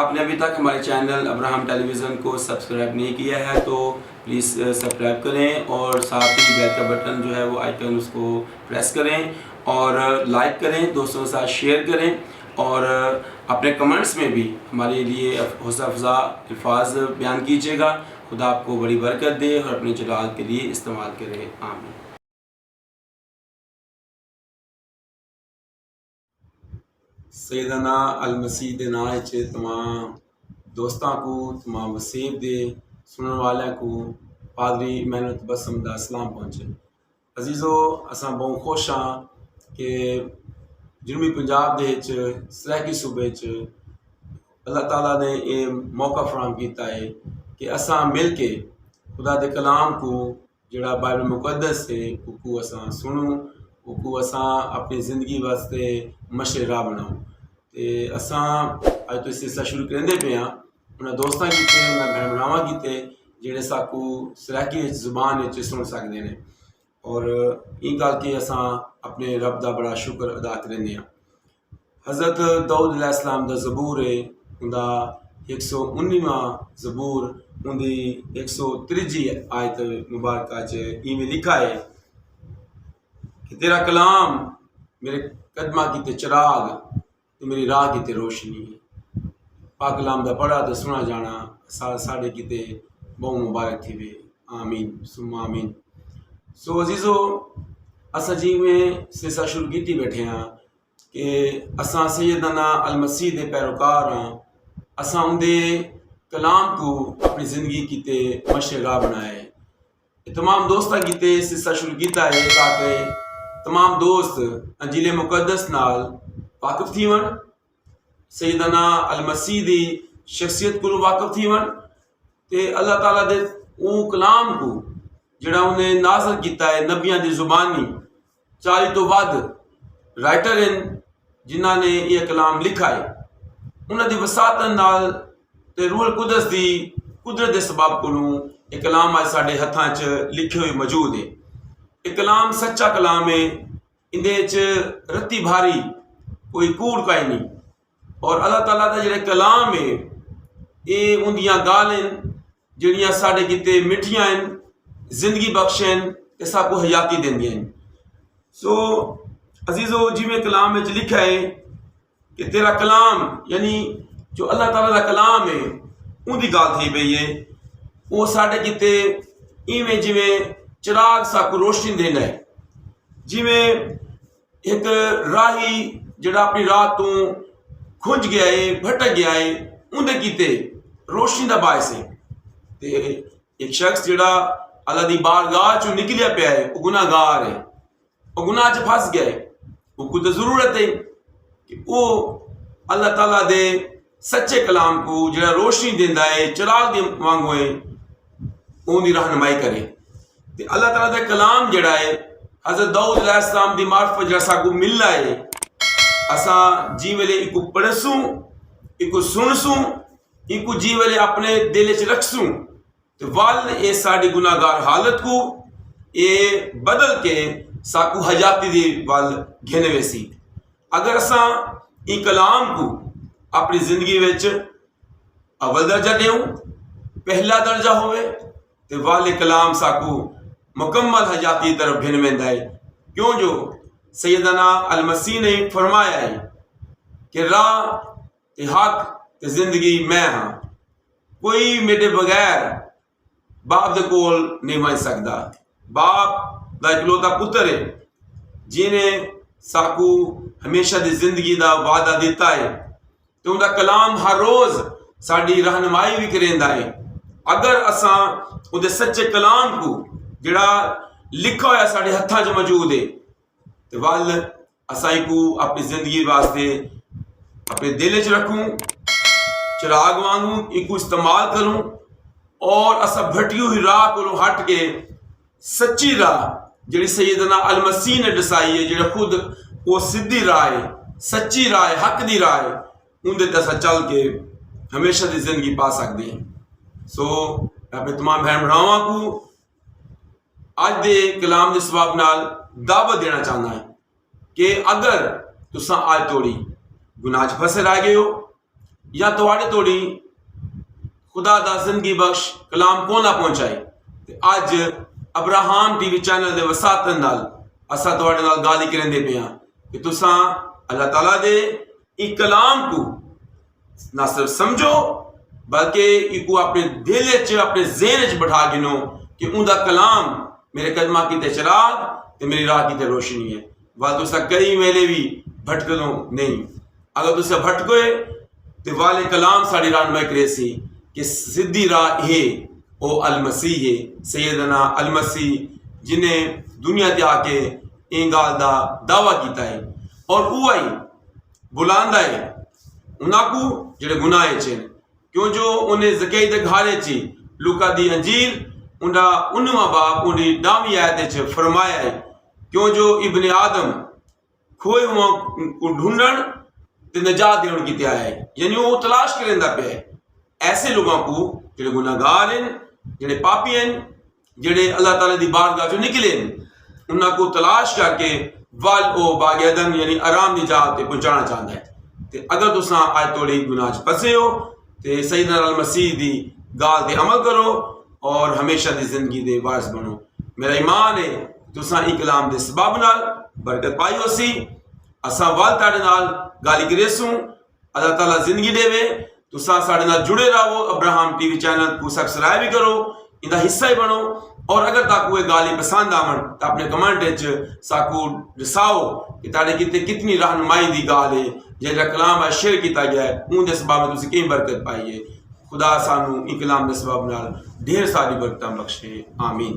آپ نے ابھی تک ہمارے چینل ابراہم ٹیلی ویژن کو سبسکرائب نہیں کیا ہے تو پلیز سبسکرائب کریں اور ساتھ ہی بیل کا بٹن جو ہے وہ آئیکن اس کو پریس کریں اور لائک کریں، دوستوں کے ساتھ شیئر کریں اور اپنے کمنٹس میں بھی ہمارے لیے حوصلہ افزا الفاظ بیان کیجیے گا۔ خدا آپ کو بڑی برکت دے اور اپنے جلال کے لیے استعمال کرے، آمین۔ سیدنا المسیح دے نام وچ تمام دوستاں کو، تمام وسیب دے سنن والے کو پادری محنت بسم دا سلام پہنچے۔ عزیزو، اساں بہت خوش ہاں کہ جنوبی پنجاب دے وچ سرائکی صوبے وچ اللہ تعالیٰ نے یہ موقع فراہم کیتا ہے کہ اساں مل کے خدا دے کلام کو جڑا بائبل مقدس ہے کو اساں سنوں، کو اساں اپنی زندگی واسطے مشر راہ بناؤں۔ تے اساں اج تو سلسلہ شروع کرندے پے ہاں، انہاں دوستاں کیتے، انہاں بہن بھراواں کیتے جڑے ساکو سرائکی زبان وچ سن سکدے نے، اور این گل کے اساں اپنے رب دا بڑا شکر ادا کرنے ہاں۔ حضرت داؤد علیہ السلام دا زبور ہے، اندا 119واں زبور اندی 103 آیت مبارکہ چ ایویں لکھا ہے کہ تیرا کلام میرے قدماں کیتے چراغ تے میری راہ کیتے روشنی ہے۔ پاک کلام دا پڑھا تے سنا جانا ساڈے کیتے بہت مبارک تھی وے، آمین ثم آمین۔ سو عزیزو، اساں جی میں سلسلہ شروع کیتی بیٹھے ہاں کہ اساں سیدنا المسیح دے پیروکار ہاں، اساں اندے کلام کو اپنی زندگی کیتے مشر راہ بنایا ہے۔ تمام دوستاں کیتے سلسلہ شروع کیتا ہے تاکہ تمام دوست انجیل مقدس نال واقف تھی ون، سیدنا المسیح دی شخصیت کو واقف تھی ون، تے اللہ تعالیٰ دے اون کلام کو جڑا انہیں نازل کیتا ہے نبیاں دی زبانی 40 تو ود رائٹر ہیں جنہاں نے یہ کلام لکھا ہے، انہاں دی وساطت نال تے روح القدس دی قدرت دے سبب کولوں یہ کلام آج ساڈے ہتھاں چ لکھے ہوئے موجود ہے۔ یہ کلام سچا کلام ہے، اندے چ رتی بھاری کوئی کوڑ کائے نہیں، اور اللہ تعالیٰ دا جڑے کلام ہے یہ اندیاں گالیں جڑیاں ساڈے کیتے مٹھیاں ہیں، زندگی بخشیں تے سب کو حیاتی دیندیاں ہیں۔ سو عزیزو، جی میں کلام میں لکھا ہے کہ تیرا کلام، یعنی جو اللہ تعالیٰ دا کلام ہے ان دی گال تھی پئی ہے، وہ ساڈے کیتے ایویں جویں چراغ ساکو روشنی دینا ہے، جویں ایک راہی جڑا اپنی راہ تو کھنج گیا ہے، بھٹک گیا ہے، اندے کیتے روشنی دا باعث ہے۔ تے ایک شخص جڑا اللہ دی بارگاہ چوں نکلیا پیا ہے، وہ گناہ گار ہے، وہ گناہ چ پھس گیا ہے، وہ کو تو ضرورت ہے کہ وہ اللہ تعالیٰ دے سچے کلام کو جڑا روشنی دیندا ہے، چراغ دے وانگو ہے، اون دی رہنمائی کرے۔ تے اللہ تعالیٰ دا کلام جڑا ہے حضرت داؤد علیہ السلام دی معرفت جڑا ساکو ملنا ہے، اساں جی ویلے ایکو پڑھسوں، ایکو سنسوں، ایکو جی ویلے اپنے دل چ رکھسوں، تو وال اے ساڈی گناہ گار حالت کو اے بدل کے ساکو حیاتی دی وال گھنے ویسی۔ اگر اساں این کلام کو اپنی زندگی وچ اول درجہ دیوں، پہلا درجہ ہوئے، تو وال کلام ساکو مکمل حیاتی طرف گھن ویندا ہے، کیوں جو سیدنا المسیح نے فرمایا ہے کہ راہ تے حق تے زندگی میں ہاں، کوئی میرے بغیر باپ دے کول نہیں ون سکدا۔ باپ دا اکلوتا پتر ہے جنہیں ساکو ہمیشہ دی زندگی دا وعدہ دیتا ہے، تو ان دا کلام ہر روز ساڈی رہنمائی بھی کریندا ہے۔ اگر اساں ان دے سچے کلام کو جڑا لکھا ہوا ساڈے ہتھاں چ موجود ہے، تو وال اساں کو اپنی زندگی واسطے اپنے دل چ رکھوں، چراغ وانگوں ایک استعمال کروں، اور اسا بھٹی ہوئی راہ کو ہٹ کے سچی راہ جڑی سیدنا المسیح نے دسائی ہے، جڑا خود وہ سیدھی راہ ہے، سچی راہ ہے، حق دی راہ ہے، اندے تے اسا چل کے ہمیشہ دی زندگی پا سکتے ہیں۔ سو اپنے تمام بہن بھراواں کو اج دے کلام دے سبب نال دعوت دینا چاہنا ہے کہ اگر تساں آج توڑی گناہ چ پھسے رہ گئے ہو، یا تواڈے توڑی خدا دا زندگی بخش کلام کو نہ پہنچائے تے اج ابراہم ٹی وی چینل دے وساطن نال اساں تواڈے نال گل کرن دے پے ہاں کہ تساں اللہ تعالیٰ دے ایک کلام کو نہ صرف سمجھو بلکہ ایکو اپنے دل چ اپنے ذہن چ بٹھا گنو کہ اون دا کلام میرے قدماں کی تے چراغ تے میری راہ کی تے روشنی ہے. وا تساں کئی ویلے بھی بھٹکدو نہیں. اگر تساں بھٹکوئے تے والے کلام ساڑی رہنمائی کرے سی کہ سدھی راہ ہے او المسیح ہے سیدنا المسیح جنہیں دنیا تے آ کے این گال دا دعویٰ کیتا ہے اور اوہی بلاندا ہے انہاں کو جڑے گناہ چن کیوں جو انہیں زکئی دے گھارے چی لوکا دی انجیل انہا 19واں باب انہی 9ویں آیت چ فرمایا ہے کیوں جو ابن آدم کھوئے ہوا کو ڈھونڈن تے نجات دیون کی آیا ہے یعنی وہ تلاش کرندا پہ ایسے لوگوں کو جڑے گناہگار ہیں جڑے پاپی ہیں جڑے اللہ تعالیٰ دی بارگاہ چوں نکلے انہاں کو تلاش کر کے وال او باغ عدن یعنی آرام دی جگہ تے پہنچانا چاہندا ہے. تے اگر تساں اج توڑی گناہ چ پھسے ہو تے سیدنا المسیح دی گال تے عمل کرو اور ہمیشہ دی زندگی دے وارث بنو. میرا ایمان ہے تساں ای کلام دے سبب نال برکت پائی ہو سی. اساں وال تاڑے نال گالی کریسوں اللہ تعالیٰ زندگی دے وے. تساں ساڑے نال جڑے رہو. ابراہم ٹی وی چینل کو سبسکرائب بھی کرو اندا حصہ ہی بنو اور اگر تاکو یہ گالی پسند آون تو اپنے کمنٹ ساکو دساؤ کہ تاڑے کتے کتنی رہنمائی دی گال ہے جہاں کلام شیئر کیتا گیا ہے اون دے سبب میں تسی کہیں برکت پائی ہے. خدا سانو این کلام دے سبب نال ڈھیر ساری برکتاں بخشے. آمین.